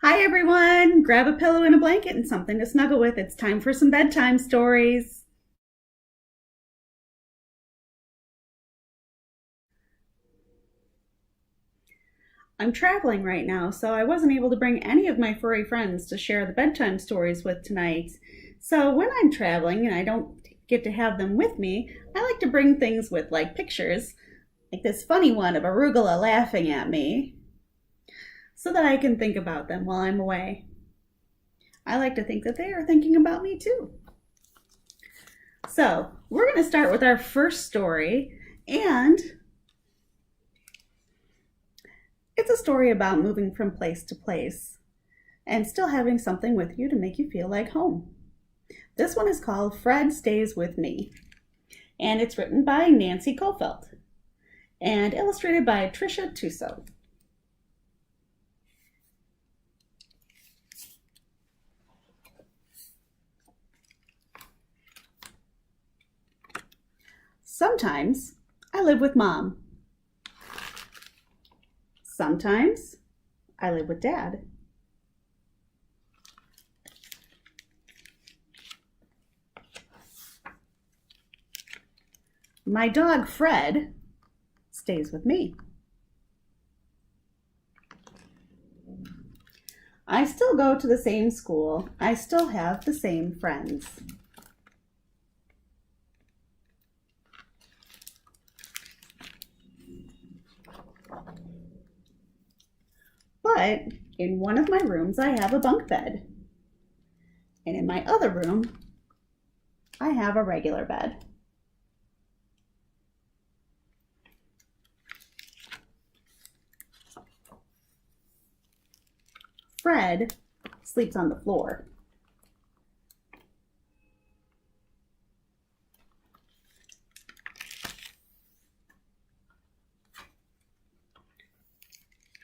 Hi everyone! Grab a pillow and a blanket and something to snuggle with. It's time for some bedtime stories. I'm traveling right now, so I wasn't able to bring any of my furry friends to share the bedtime stories with tonight. So when I'm traveling and I don't get to have them with me, I like to bring things with, like pictures, like this funny one of arugula laughing at me, so that I can think about them while I'm away. I like to think that they are thinking about me too. So, we're going to start with our first story, and it's a story about moving from place to place and still having something with you to make you feel like home. This one is called Fred Stays With Me, and it's written by Nancy Kofelt and illustrated by Tricia Tuso. Sometimes I live with Mom. Sometimes I live with Dad. My dog Fred stays with me. I still go to the same school. I still have the same friends. But in one of my rooms, I have a bunk bed. And in my other room, I have a regular bed. Fred sleeps on the floor.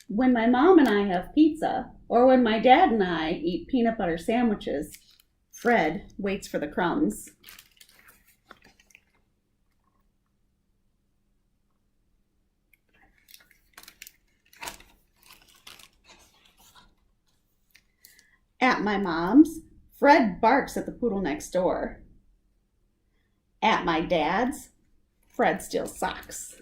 When my mom and I have pizza, or when my dad and I eat peanut butter sandwiches, Fred waits for the crumbs. At my mom's, Fred barks at the poodle next door. At my dad's, Fred steals socks.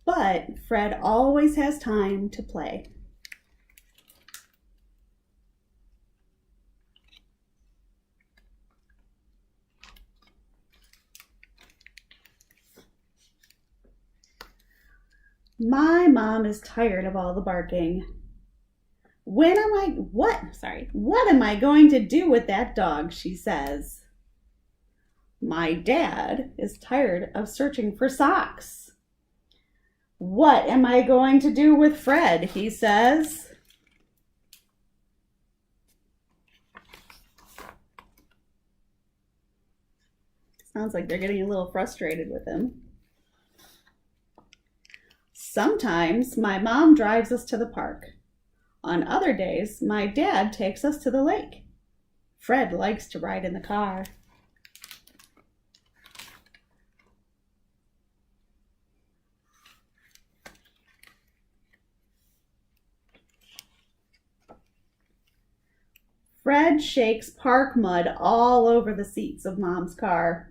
But Fred always has time to play. My mom is tired of all the barking. What am I going to do with that dog, she says. My dad is tired of searching for socks. What am I going to do with Fred, he says. Sounds like they're getting a little frustrated with him. Sometimes my mom drives us to the park. On other days, my dad takes us to the lake. Fred likes to ride in the car. Fred shakes park mud all over the seats of Mom's car.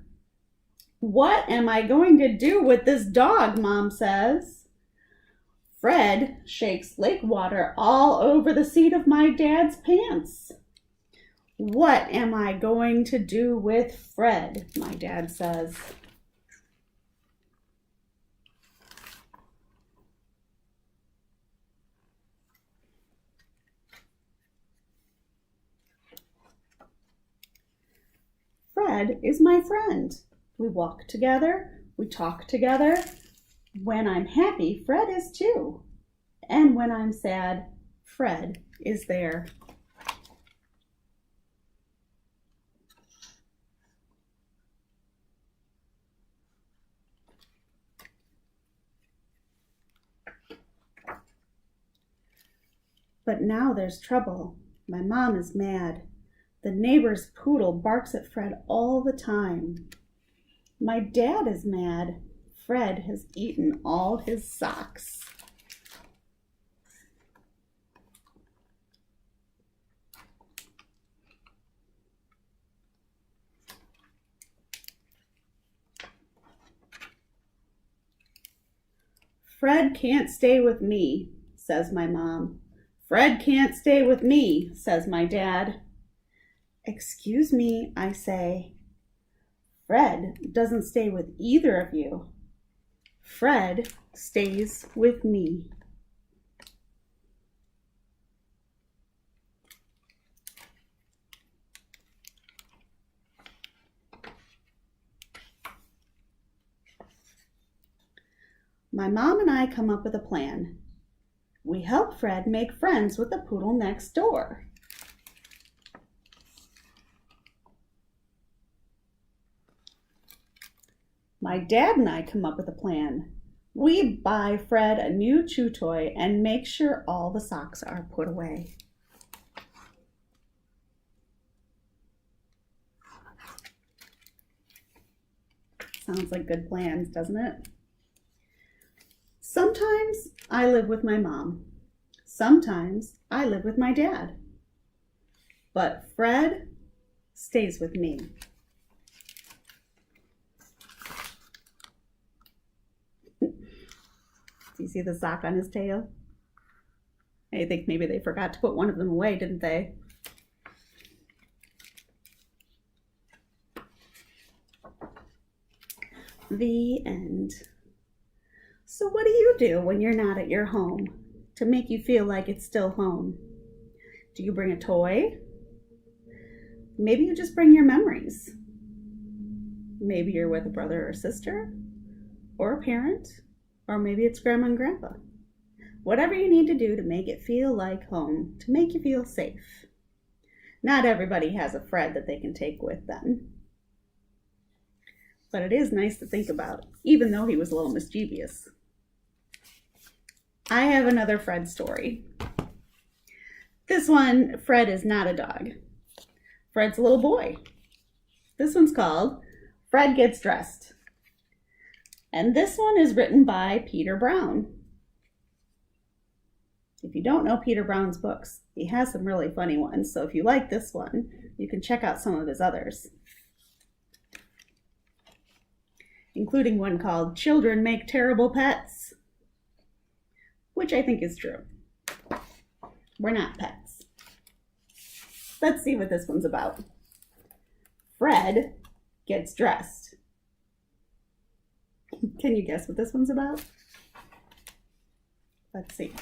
What am I going to do with this dog, Mom says. Fred shakes lake water all over the seat of my dad's pants. What am I going to do with Fred, my dad says. Fred is my friend. We walk together, we talk together. When I'm happy, Fred is too. And when I'm sad, Fred is there. But now there's trouble. My mom is mad. The neighbor's poodle barks at Fred all the time. My dad is mad. Fred has eaten all his socks. Fred can't stay with me, says my mom. Fred can't stay with me, says my dad. Excuse me, I say. Fred doesn't stay with either of you. Fred stays with me. My mom and I come up with a plan. We help Fred make friends with the poodle next door. My dad and I come up with a plan. We buy Fred a new chew toy and make sure all the socks are put away. Sounds like good plans, doesn't it? Sometimes I live with my mom. Sometimes I live with my dad. But Fred stays with me. Do you see the sock on his tail? I think maybe they forgot to put one of them away, didn't they? The end. So what do you do when you're not at your home to make you feel like it's still home? Do you bring a toy? Maybe you just bring your memories. Maybe you're with a brother or sister, or a parent, or maybe it's grandma and grandpa. Whatever you need to do to make it feel like home, to make you feel safe. Not everybody has a Fred that they can take with them. But it is nice to think about, even though he was a little mischievous. I have another Fred story. This one, Fred is not a dog. Fred's a little boy. This one's called Fred Gets Dressed. And this one is written by Peter Brown. If you don't know Peter Brown's books, he has some really funny ones. So if you like this one, you can check out some of his others, including one called Children Make Terrible Pets, which I think is true. We're not pets. Let's see what this one's about. Fred Gets Dressed. Can you guess what this one's about? Let's see.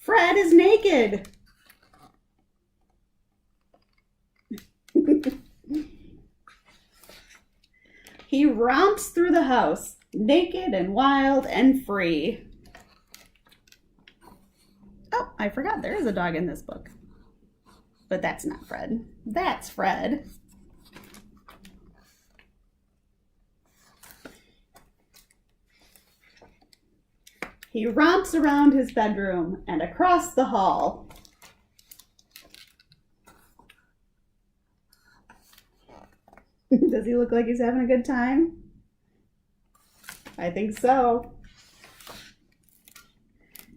Fred is naked. He romps through the house, naked and wild and free. Oh, I forgot there is a dog in this book. But that's not Fred. That's Fred. He romps around his bedroom and across the hall. Does he look like he's having a good time? I think so.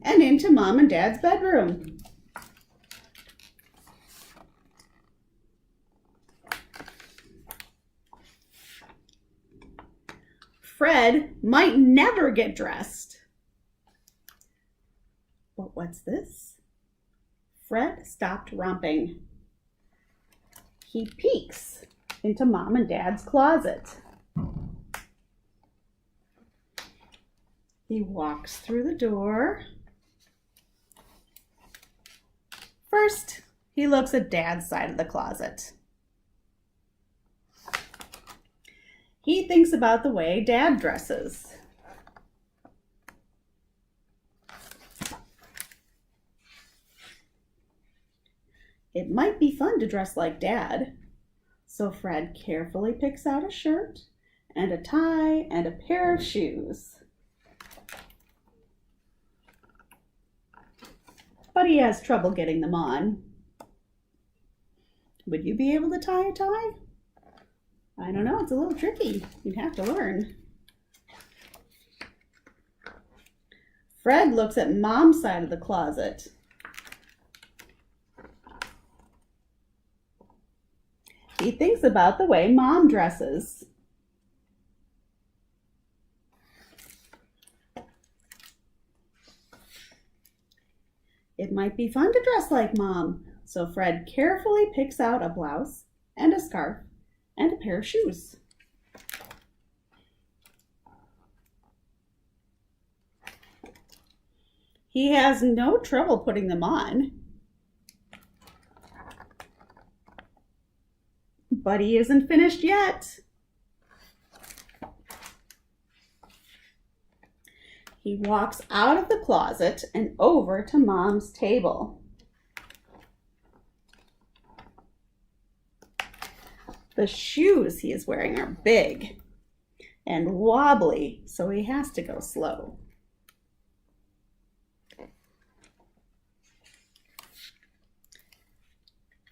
And into Mom and Dad's bedroom. Fred might never get dressed. But what's this? Fred stopped romping. He peeks into Mom and Dad's closet. He walks through the door. First, he looks at Dad's side of the closet. He thinks about the way Dad dresses. It might be fun to dress like Dad. So Fred carefully picks out a shirt and a tie and a pair of shoes. but he has trouble getting them on. Would you be able to tie a tie? I don't know, it's a little tricky. You'd have to learn. Fred looks at Mom's side of the closet. He thinks about the way Mom dresses. It might be fun to dress like Mom, so Fred carefully picks out a blouse and a scarf and a pair of shoes. He has no trouble putting them on, but he isn't finished yet. He walks out of the closet and over to Mom's table. The shoes he is wearing are big and wobbly, so he has to go slow.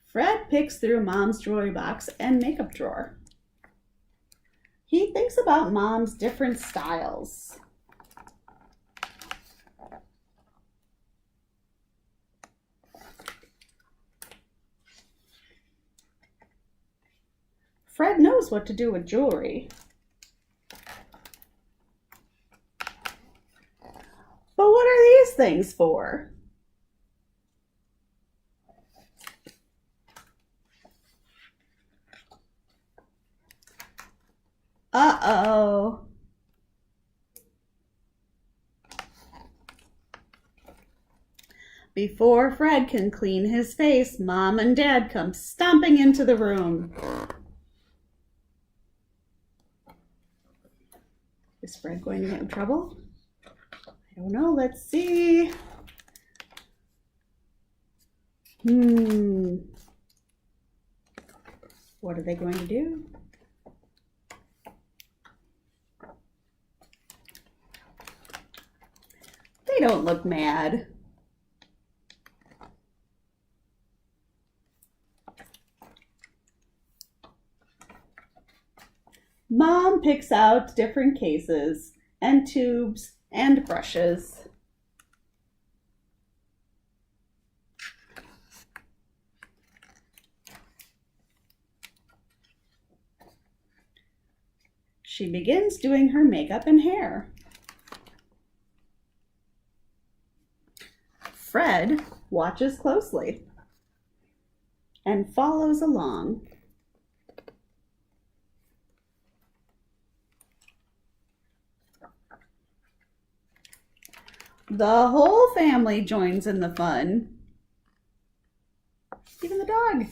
Fred picks through Mom's jewelry box and makeup drawer. He thinks about Mom's different styles. Fred knows what to do with jewelry. But what are these things for? Uh-oh. Before Fred can clean his face, Mom and Dad come stomping into the room. Is Fred going to get in trouble? I don't know. Let's see. What are they going to do? They don't look mad. Mom picks out different cases and tubes and brushes. She begins doing her makeup and hair. Fred watches closely and follows along. The whole family joins in the fun, even the dog.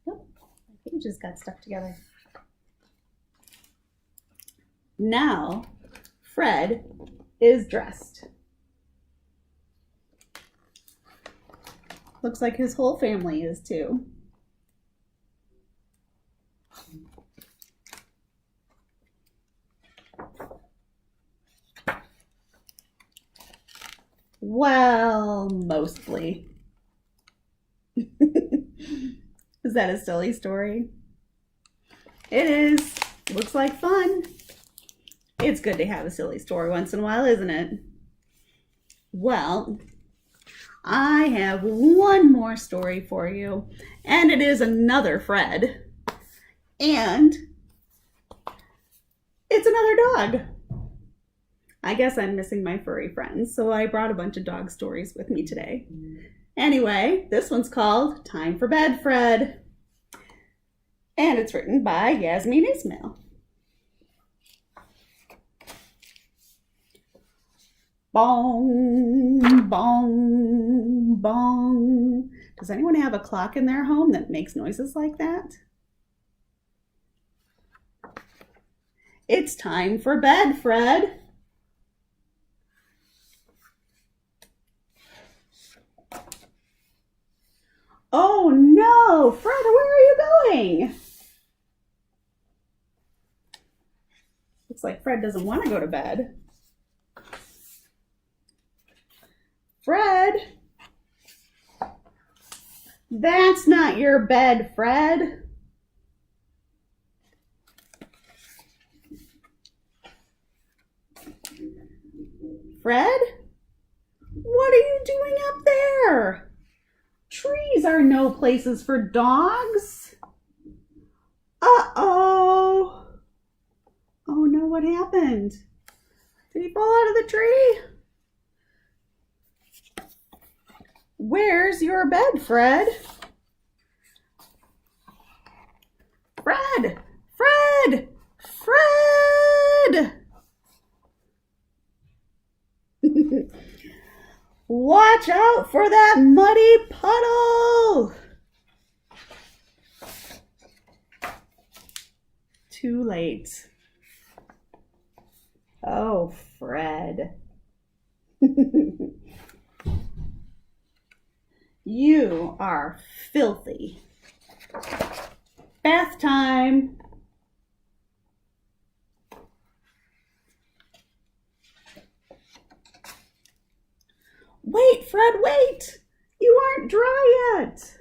Oh, my pages got stuck together. Now, Fred is dressed. Looks like his whole family is too. Well, mostly. Is that a silly story? It is. Looks like fun. It's good to have a silly story once in a while, isn't it? Well, I have one more story for you, and it is another Fred, and it's another dog. I guess I'm missing my furry friends, so I brought a bunch of dog stories with me today. Anyway, this one's called Time for Bed, Fred, and it's written by Yasmin Ismail. Bong, bong, bong. Does anyone have a clock in their home that makes noises like that? It's time for bed, Fred. Oh no! Oh, Fred, where are you going? Looks like Fred doesn't want to go to bed. Fred! That's not your bed, Fred. Fred? What are you doing up there? Trees are no places for dogs. Uh-oh. Oh no, what happened? Did he fall out of the tree? Where's your bed, Fred? Fred! Fred! Fred! Watch out for that muddy puddle! Too late. Oh, Fred. You are filthy. Bath time. Wait, Fred, wait! You aren't dry yet.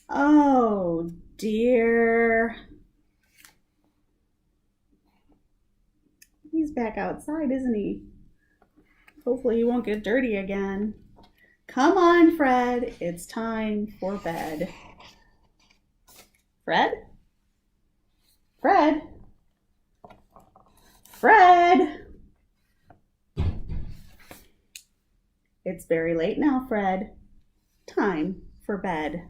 Oh, dear. He's back outside, isn't he? Hopefully he won't get dirty again. Come on, Fred. It's time for bed. Fred? Fred? Fred! It's very late now, Fred. Time for bed.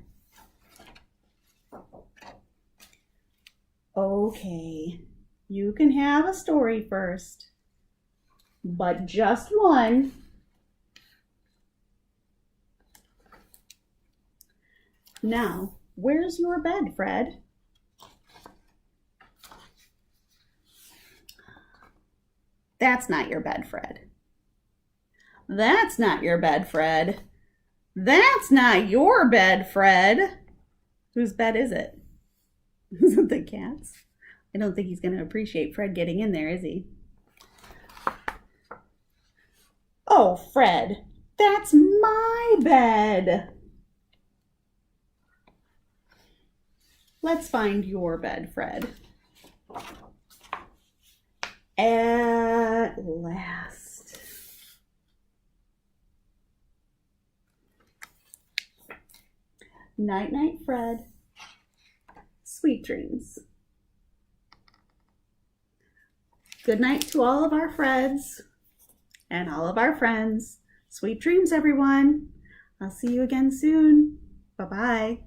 Okay, you can have a story first, but just one. Now, where's your bed, Fred? That's not your bed, Fred. That's not your bed, Fred. That's not your bed, Fred. Whose bed is it? Is it the cat's? I don't think he's going to appreciate Fred getting in there, is he? Oh, Fred, that's my bed. Let's find your bed, Fred. At last. Night-night, Fred. Sweet dreams. Good night to all of our Freds and all of our friends. Sweet dreams, everyone. I'll see you again soon. Bye-bye.